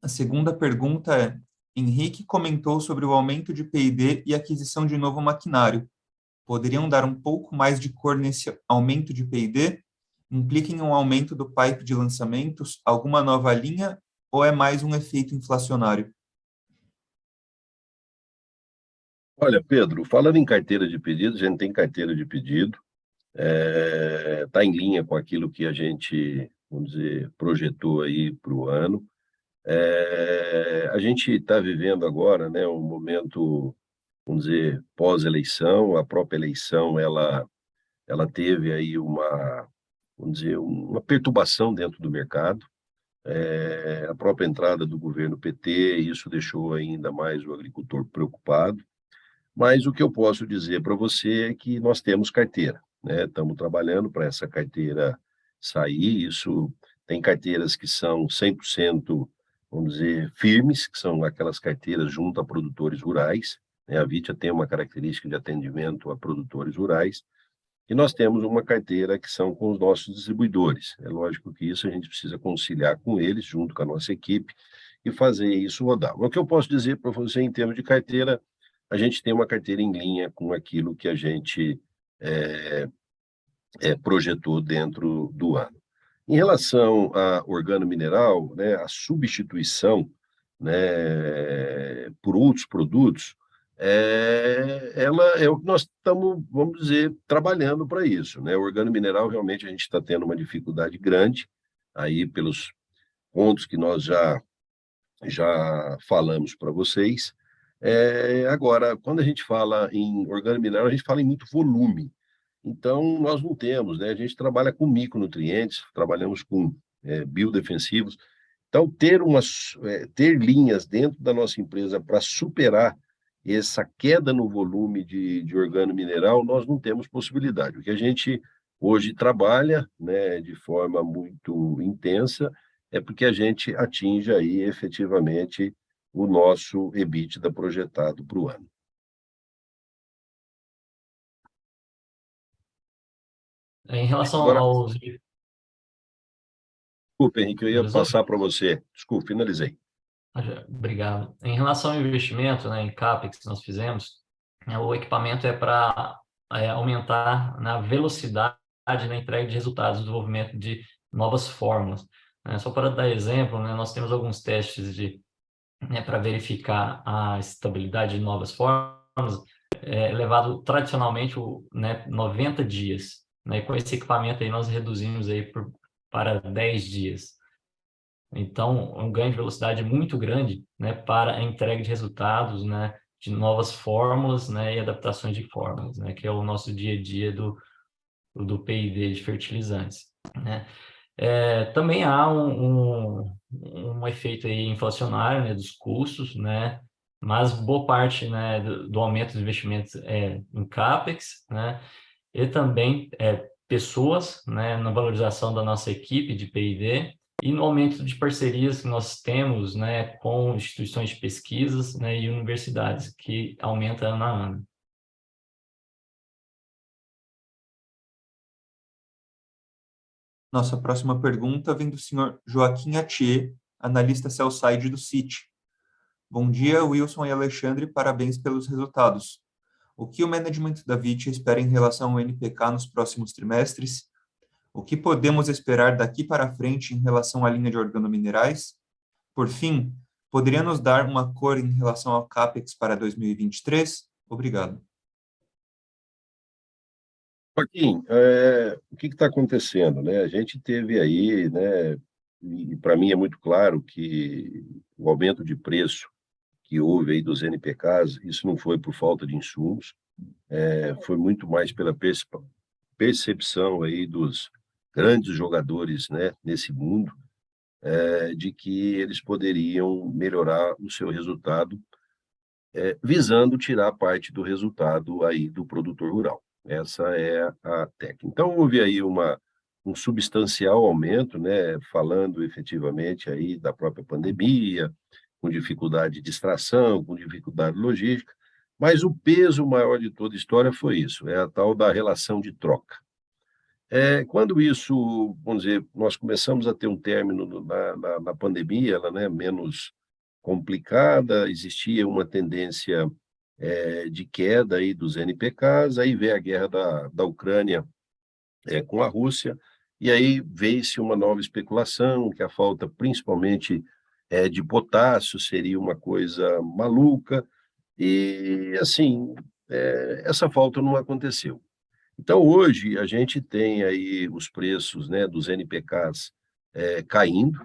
A: A segunda pergunta é: Henrique comentou sobre o aumento de P&D e aquisição de novo maquinário. Poderiam dar um pouco mais de cor nesse aumento de P&D? Implica em um aumento do pipe de lançamentos, alguma nova linha, ou é mais um efeito inflacionário?
B: Olha, Pedro, falando em carteira de pedidos, a gente tem carteira de pedido, está em linha com aquilo que a gente, vamos dizer, projetou aí para o ano. A gente está vivendo agora, né, um momento, vamos dizer, pós-eleição. A própria eleição, ela teve aí uma, vamos dizer, uma perturbação dentro do mercado. A própria entrada do governo PT, isso deixou ainda mais o agricultor preocupado. Mas o que eu posso dizer para você é que nós temos carteira, né? Estamos trabalhando para essa carteira sair. Isso tem carteiras que são 100%, vamos dizer, firmes, que são aquelas carteiras junto a produtores rurais, né? A Vitia tem uma característica de atendimento a produtores rurais, e nós temos uma carteira que são com os nossos distribuidores. É lógico que isso a gente precisa conciliar com eles, junto com a nossa equipe, e fazer isso rodar. O que eu posso dizer para você em termos de carteira: a gente tem uma carteira em linha com aquilo que a gente projetou dentro do ano. Em relação a organomineral, né, a substituição, né, por outros produtos, ela é o que nós estamos, vamos dizer, trabalhando para isso, né? O organomineral, realmente, a gente está tendo uma dificuldade grande, aí pelos pontos que nós já falamos para vocês. Agora, quando a gente fala em organomineral, a gente fala em muito volume. Então, nós não temos, né? A gente trabalha com micronutrientes, trabalhamos com biodefensivos. Então, ter linhas dentro da nossa empresa para superar essa queda no volume de organomineral, nós não temos possibilidade. O que a gente hoje trabalha, né, de forma muito intensa, é porque a gente atinja aí efetivamente o nosso EBITDA projetado para o ano.
D: Em relação
B: Agora,
D: aos...
B: desculpa, Henrique, eu ia
D: Finalizou?
B: passar para você. Desculpa, finalizei.
D: Obrigado. Em relação ao investimento, né, em CAPEX que nós fizemos, o equipamento é para aumentar na velocidade na entrega de resultados, do desenvolvimento de novas fórmulas. Só para dar exemplo, né, nós temos alguns testes para verificar a estabilidade de novas fórmulas, levado tradicionalmente 90 dias. Né, e com esse equipamento aí nós reduzimos aí para 10 dias. Então, um ganho de velocidade muito grande, né, para a entrega de resultados, né, de novas fórmulas, né, e adaptações de fórmulas, né, que é o nosso dia a dia do P&D de fertilizantes, né. Também há um efeito aí inflacionário, né, dos custos, né, mas boa parte, né, do aumento dos investimentos em CAPEX, né, e também pessoas, né, na valorização da nossa equipe de P&D e no aumento de parcerias que nós temos, né, com instituições de pesquisas, né, e universidades, que aumenta ano a ano.
A: Nossa próxima pergunta vem do senhor Joaquim Atier, analista sell-side do Citi. Bom dia, Wilson e Alexandre, parabéns pelos resultados. O que o management da Vitia espera em relação ao NPK nos próximos trimestres? O que podemos esperar daqui para frente em relação à linha de organominerais? Por fim, poderia nos dar uma cor em relação ao CAPEX para 2023? Obrigado.
B: Joaquim, o que está acontecendo, né? A gente teve aí, né, e para mim é muito claro que o aumento de preço que houve aí dos NPKs, isso não foi por falta de insumos, foi muito mais pela percepção aí dos grandes jogadores, né, nesse mundo, de que eles poderiam melhorar o seu resultado, visando tirar parte do resultado aí do produtor rural. Essa é a técnica. Então, houve aí um substancial aumento, né, falando efetivamente aí da própria pandemia, com dificuldade de extração, com dificuldade logística, mas o peso maior de toda a história foi isso, é a tal da relação de troca. Quando isso, vamos dizer, nós começamos a ter um término na pandemia, ela, né, menos complicada, existia uma tendência de queda aí dos NPKs, aí veio a guerra da Ucrânia com a Rússia, e aí veio-se uma nova especulação, que a falta principalmente de potássio seria uma coisa maluca, e assim, essa falta não aconteceu. Então, hoje, a gente tem aí os preços, né, dos NPKs caindo,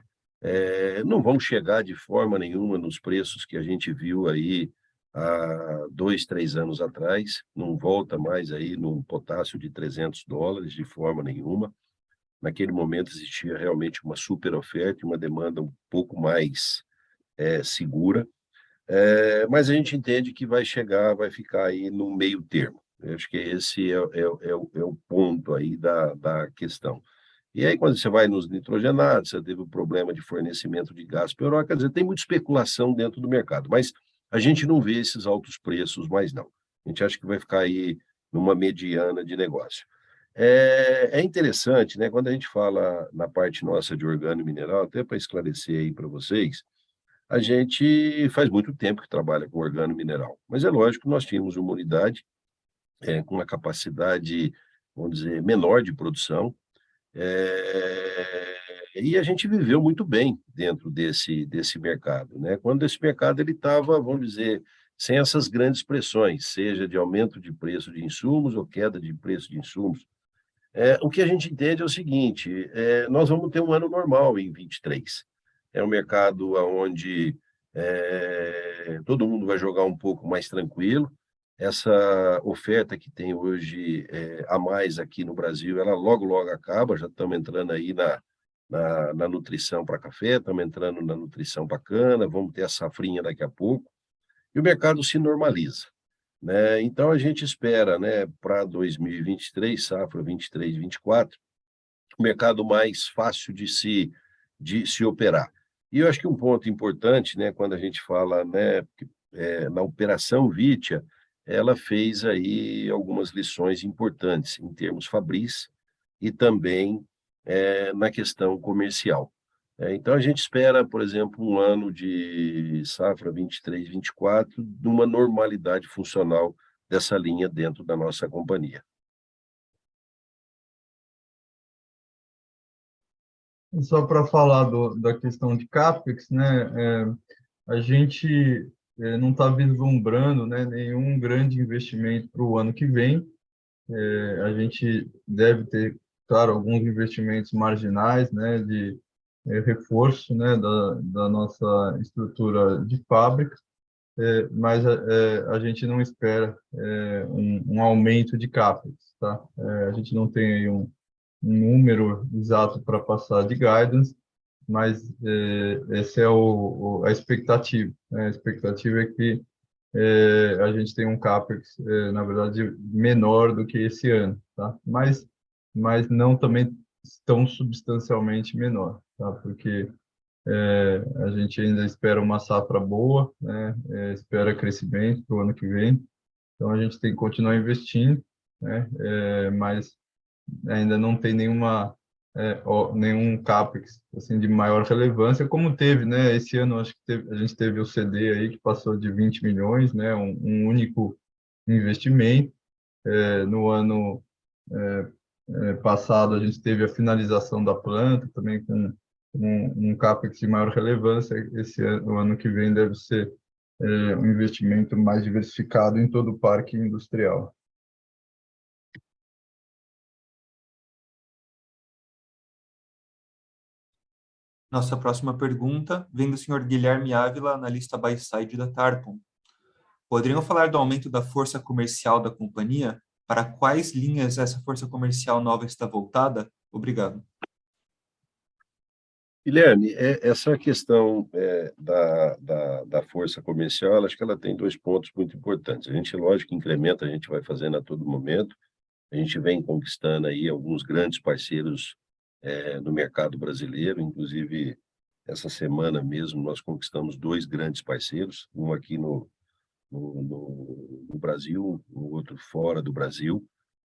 B: não vão chegar de forma nenhuma nos preços que a gente viu aí há 2, 3 anos atrás, não volta mais aí num potássio de $300 de forma nenhuma. Naquele momento existia realmente uma super oferta e uma demanda um pouco mais segura, mas a gente entende que vai chegar, vai ficar aí no meio termo. Eu acho que esse é o ponto aí da questão. E aí, quando você vai nos nitrogenados, você teve o problema de fornecimento de gás para a Europa, quer dizer, tem muita especulação dentro do mercado, mas a gente não vê esses altos preços mais não. A gente acha que vai ficar aí numa mediana de negócio. É interessante, né, quando a gente fala na parte nossa de orgânico e mineral, até para esclarecer aí para vocês, a gente faz muito tempo que trabalha com orgânico e mineral, mas é lógico que nós tínhamos uma unidade com uma capacidade, vamos dizer, menor de produção, e a gente viveu muito bem dentro desse mercado, né? Quando esse mercado ele estava, vamos dizer, sem essas grandes pressões, seja de aumento de preço de insumos ou queda de preço de insumos. O que a gente entende é o seguinte, nós vamos ter um ano normal em 23. É um mercado onde todo mundo vai jogar um pouco mais tranquilo. Essa oferta que tem hoje a mais aqui no Brasil, ela logo, logo acaba, já estamos entrando aí na nutrição para café, estamos entrando na nutrição para cana, vamos ter a safrinha daqui a pouco, e o mercado se normaliza, né? Então, a gente espera, né, para 2023, safra 23, 24, o mercado mais fácil de se operar. E eu acho que um ponto importante, né, quando a gente fala, né, na Operação Vitia, ela fez aí algumas lições importantes em termos fabris e também na questão comercial. Então, a gente espera, por exemplo, um ano de safra 23, 24, numa normalidade funcional dessa linha dentro da nossa companhia.
C: Só para falar da questão de CAPEX, né, a gente não está vislumbrando, né, nenhum grande investimento para o ano que vem. A gente deve ter, claro, alguns investimentos marginais, né, de reforço, né, da nossa estrutura de fábrica, mas a gente não espera um aumento de CAPEX, tá? A gente não tem aí um número exato para passar de guidance, mas essa é a expectativa, né? A expectativa é que a gente tem um CAPEX, na verdade, menor do que esse ano, tá? Mas não também tão substancialmente menor, tá? Porque a gente ainda espera uma safra boa, né? Espera crescimento para o ano que vem, então a gente tem que continuar investindo, né? Mas ainda não tem nenhum CAPEX assim, de maior relevância, como teve, né? Esse ano, acho que a gente teve o CD aí, que passou de 20 milhões, né? Um único investimento. No ano passado, a gente teve a finalização da planta, também com um CAPEX de maior relevância. O ano que vem deve ser um investimento mais diversificado em todo o parque industrial.
A: Nossa próxima pergunta vem do senhor Guilherme Ávila, analista buy-side da Tarpon. Poderiam falar do aumento da força comercial da companhia? Para quais linhas essa força comercial nova está voltada? Obrigado.
B: Guilherme, essa questão da força comercial, acho que ela tem dois pontos muito importantes. A gente, lógico, incrementa, a gente vai fazendo a todo momento. A gente vem conquistando aí alguns grandes parceiros no mercado brasileiro, inclusive essa semana mesmo nós conquistamos dois grandes parceiros, um aqui no Brasil, o outro fora do Brasil.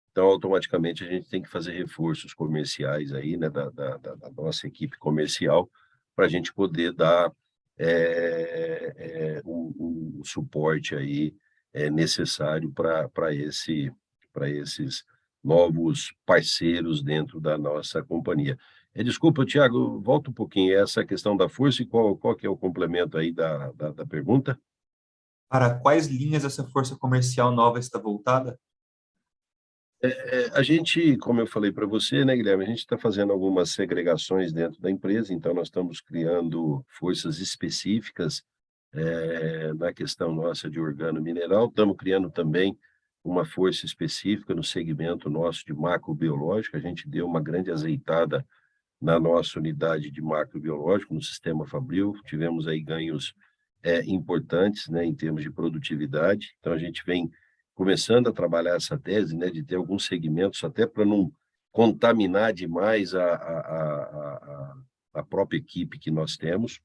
B: Então, automaticamente, a gente tem que fazer reforços comerciais aí, né, da nossa equipe comercial, para a gente poder dar o suporte aí necessário para esses novos parceiros dentro da nossa companhia. Desculpa, Thiago, volta um pouquinho, essa questão da força e qual que é o complemento aí da pergunta?
A: Para quais linhas essa força comercial nova está voltada?
B: A gente, como eu falei para você, né, Guilherme, a gente está fazendo algumas segregações dentro da empresa, então nós estamos criando forças específicas na questão nossa de organomineral, estamos criando também uma força específica no segmento nosso de macrobiológico, a gente deu uma grande azeitada na nossa unidade de macrobiológico, no sistema Fabril, tivemos aí ganhos importantes, né, em termos de produtividade, então a gente vem começando a trabalhar essa tese, né, de ter alguns segmentos, até para não contaminar demais a própria equipe que nós temos,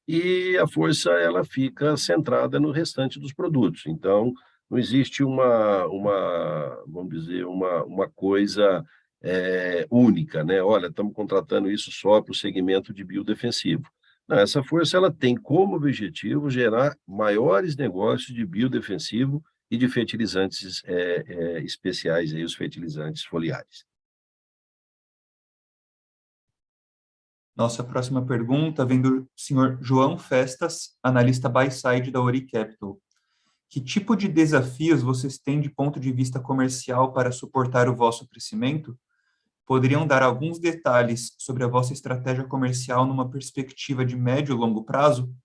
B: e a força ela fica centrada no restante dos produtos. Então, não existe vamos dizer, uma coisa única, né? Olha, estamos contratando isso só para o segmento de biodefensivo. Não, essa força ela tem como objetivo gerar maiores negócios de biodefensivo e de fertilizantes especiais, aí, os fertilizantes foliares.
A: Nossa próxima pergunta vem do senhor João Festas, analista buy-side da Ori Capital. Que tipo de desafios vocês têm de ponto de vista comercial para suportar o vosso crescimento? Poderiam dar alguns detalhes sobre a vossa estratégia comercial numa perspectiva de médio e longo prazo?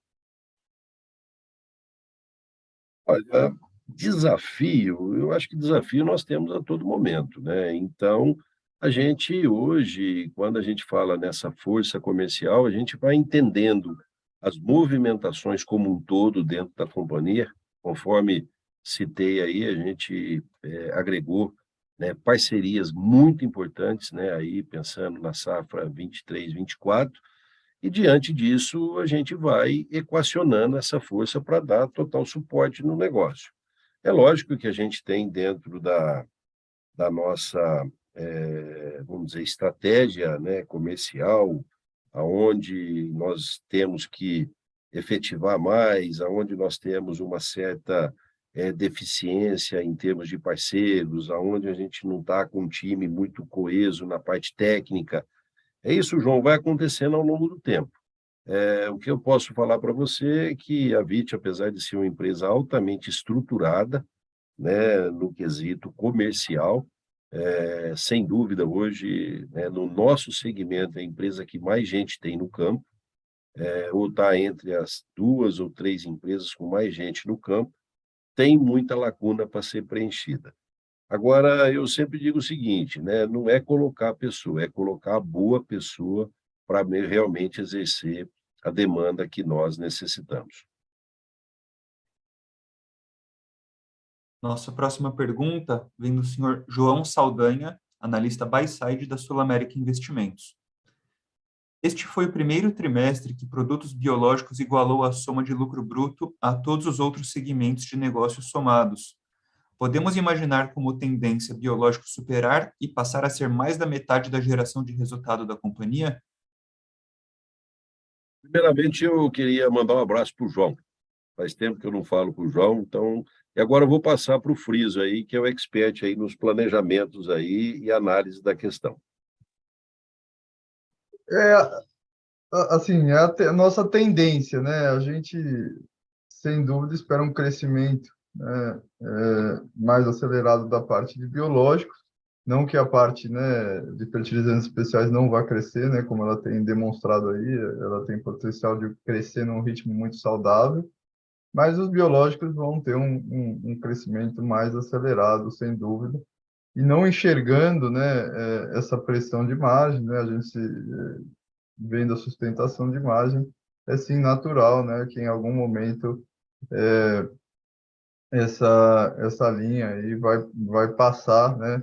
B: Olha, desafio, eu acho que desafio nós temos a todo momento, né? Então, a gente hoje, quando a gente fala nessa força comercial, a gente vai entendendo as movimentações como um todo dentro da companhia, conforme citei aí, a gente agregou, né, parcerias muito importantes, né, aí pensando na safra 23, 24, e diante disso, a gente vai equacionando essa força para dar total suporte no negócio. É lógico que a gente tem dentro da nossa, vamos dizer, estratégia, né, comercial, aonde nós temos que efetivar mais, aonde nós temos uma certa deficiência em termos de parceiros, aonde a gente não está com um time muito coeso na parte técnica. É isso, João, vai acontecendo ao longo do tempo. O que eu posso falar para você é que a VIT, apesar de ser uma empresa altamente estruturada, né, no quesito comercial, sem dúvida, hoje, né, no nosso segmento, é a empresa que mais gente tem no campo, ou está entre as 2 ou 3 empresas com mais gente no campo, tem muita lacuna para ser preenchida. Agora, eu sempre digo o seguinte, né, não é colocar a pessoa, é colocar a boa pessoa para realmente exercer a demanda que nós necessitamos.
A: Nossa próxima pergunta vem do senhor João Saldanha, analista buy-side da Sul América Investimentos. Este foi o primeiro trimestre que produtos biológicos igualou a soma de lucro bruto a todos os outros segmentos de negócios somados. Podemos imaginar como tendência biológico superar e passar a ser mais da metade da geração de resultado da companhia?
B: Primeiramente, eu queria mandar um abraço para o João. Faz tempo que eu não falo com o João, então, e agora eu vou passar para o Friso aí, que é o expert aí nos planejamentos aí e análise da questão.
C: É, assim, é a nossa tendência, né? A gente, sem dúvida, espera um crescimento, né, mais acelerado da parte de biológicos, Não que a parte, né, de fertilizantes especiais não vá crescer, né, como ela tem demonstrado aí, ela tem potencial de crescer num ritmo muito saudável, mas os biológicos vão ter um crescimento mais acelerado, sem dúvida, e não enxergando, né, essa pressão de margem, né, a gente vendo a sustentação de margem, é sim natural, né, que em algum momento essa linha aí vai passar, né,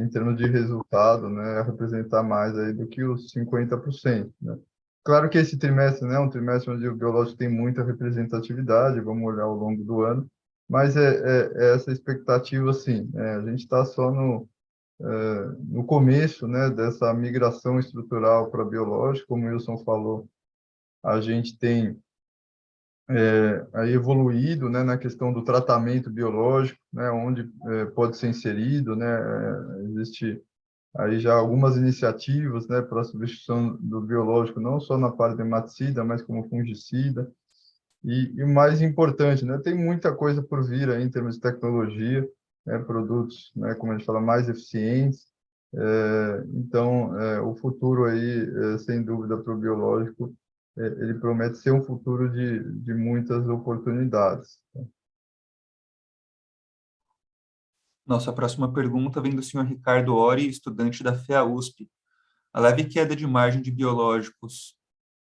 C: em termos de resultado, né, a representar mais aí do que os 50%, né. Claro que esse trimestre, né, é um trimestre onde o biológico tem muita representatividade, vamos olhar ao longo do ano, mas é essa expectativa, sim, né, a gente está só no começo, né, dessa migração estrutural para biológico, como o Wilson falou, a gente tem aí evoluído, né, na questão do tratamento biológico, né, onde pode ser inserido, né, existe aí já algumas iniciativas, né, para a substituição do biológico, não só na parte de nematicida, mas como fungicida. E o mais importante, né, tem muita coisa por vir aí em termos de tecnologia, né, produtos, né, como a gente fala, mais eficientes. Então, o futuro aí, sem dúvida, para o biológico, ele promete ser um futuro de muitas oportunidades.
A: Nossa próxima pergunta vem do senhor Ricardo Ori, estudante da FEA-USP. A leve queda de margem de biológicos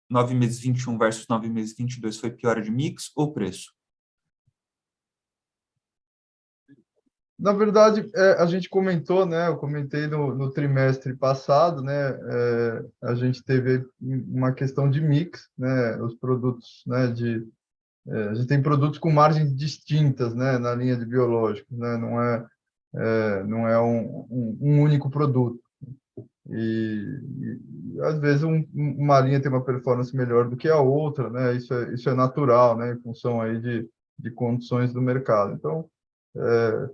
A: 9 meses 21 versus 9 meses 22 foi piora de mix ou preço?
C: Na verdade, a gente comentou, né? Eu comentei no trimestre passado, né? A gente teve uma questão de mix, né? Os produtos, né? A gente tem produtos com margens distintas, né? Na linha de biológicos, né? Não é um único produto. Às vezes uma linha tem uma performance melhor do que a outra, né? Isso é natural, né? Em função aí de condições do mercado. Então,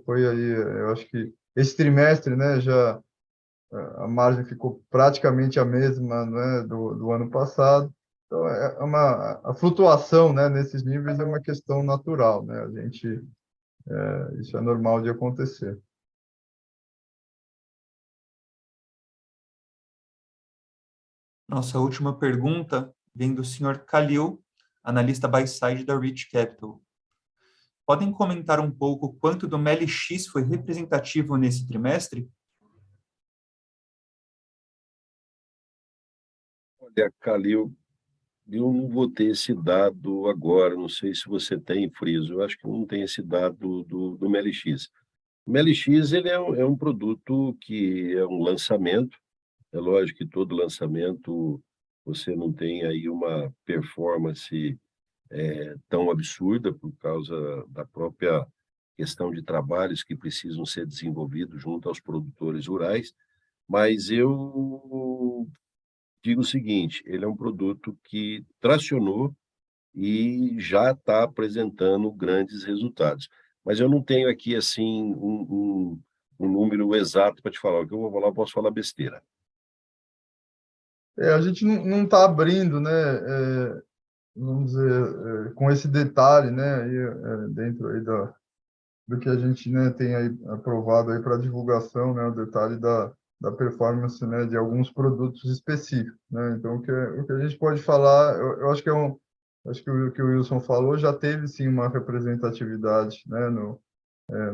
C: foi aí, eu acho que esse trimestre, né, já a margem ficou praticamente a mesma, né, do ano passado. Então, a flutuação, né, nesses níveis é uma questão natural, né? Isso é normal de acontecer.
A: Nossa última pergunta vem do senhor Khalil, analista buy-side da Rich Capital. Podem comentar um pouco quanto do MELI-X foi representativo nesse trimestre?
B: Olha, Calil, eu não vou ter esse dado agora, não sei se você tem, Friso, eu acho que não tem esse dado do MLX. O MLX ele é um produto que é um lançamento, é lógico que todo lançamento você não tem aí uma performance tão absurda por causa da própria questão de trabalhos que precisam ser desenvolvidos junto aos produtores rurais, mas eu digo o seguinte, ele é um produto que tracionou e já está apresentando grandes resultados. Mas eu não tenho aqui, assim, um número exato para te falar. O que eu vou falar, eu posso falar besteira.
C: A gente não está abrindo, né, vamos dizer, com esse detalhe, né, aí, dentro aí do que a gente, né, tem aí aprovado aí para divulgação, né, o detalhe da performance, né, de alguns produtos específicos, né. Então o que a gente pode falar, eu acho que acho que o que o Wilson falou já teve sim uma representatividade, né,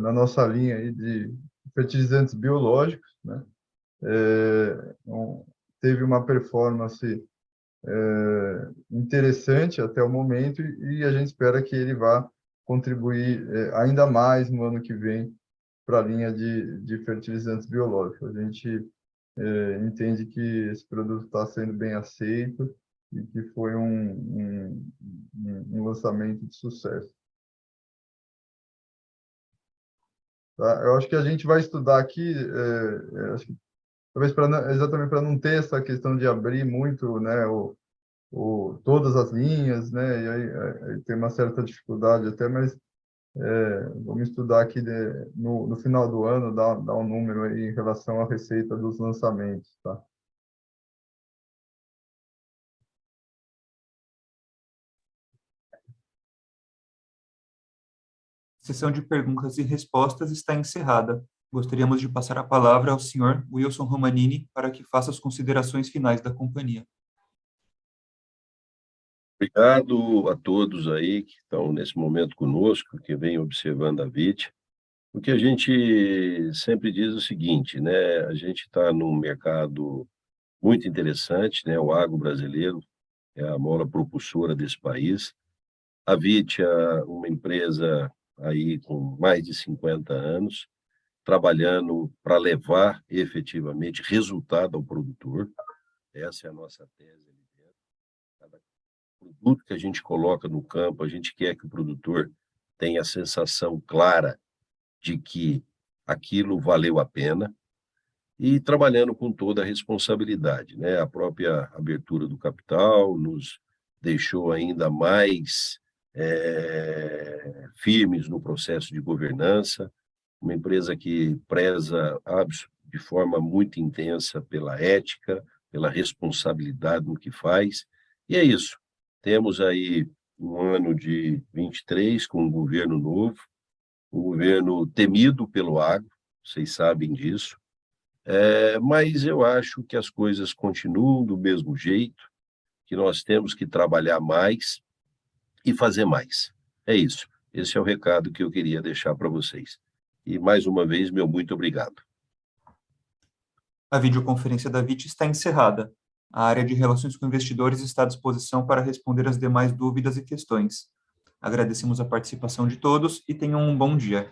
C: na nossa linha aí de fertilizantes biológicos, né. Então, teve uma performance interessante até o momento e a gente espera que ele vá contribuir ainda mais no ano que vem para a linha de fertilizantes biológicos. A gente entende que esse produto está sendo bem aceito e que foi um lançamento de sucesso. Tá? Eu acho que a gente vai estudar aqui, acho que, talvez exatamente para não ter essa questão de abrir muito, né, todas as linhas, né? E aí tem uma certa dificuldade até, mas vamos estudar aqui no final do ano, dar um número aí em relação à receita dos lançamentos, tá?
A: A sessão de perguntas e respostas está encerrada. gostaríamos de passar a palavra ao senhor Wilson Romanini para que faça as considerações finais da companhia.
B: Obrigado a todos aí que estão nesse momento conosco, que vêm observando a VIT. O que a gente sempre diz é o seguinte, né? A gente está num mercado muito interessante, né? O agro brasileiro é a mola propulsora desse país. A VIT é uma empresa aí com mais de 50 anos, trabalhando para levar efetivamente resultado ao produtor. Essa é a nossa tese ali dentro. Cada produto que a gente coloca no campo, a gente quer que o produtor tenha a sensação clara de que aquilo valeu a pena e trabalhando com toda a responsabilidade, né? A própria abertura do capital nos deixou ainda mais firmes no processo de governança, uma empresa que preza de forma muito intensa pela ética, pela responsabilidade no que faz, e é isso. Temos aí um ano de 23 com um governo novo, um governo temido pelo agro, vocês sabem disso, mas eu acho que as coisas continuam do mesmo jeito, que nós temos que trabalhar mais e fazer mais. É isso. Esse é o recado que eu queria deixar para vocês. E, mais uma vez, meu muito obrigado.
A: A videoconferência da VIT está encerrada. A área de Relações com Investidores está à disposição para responder as demais dúvidas e questões. Agradecemos a participação de todos e tenham um bom dia.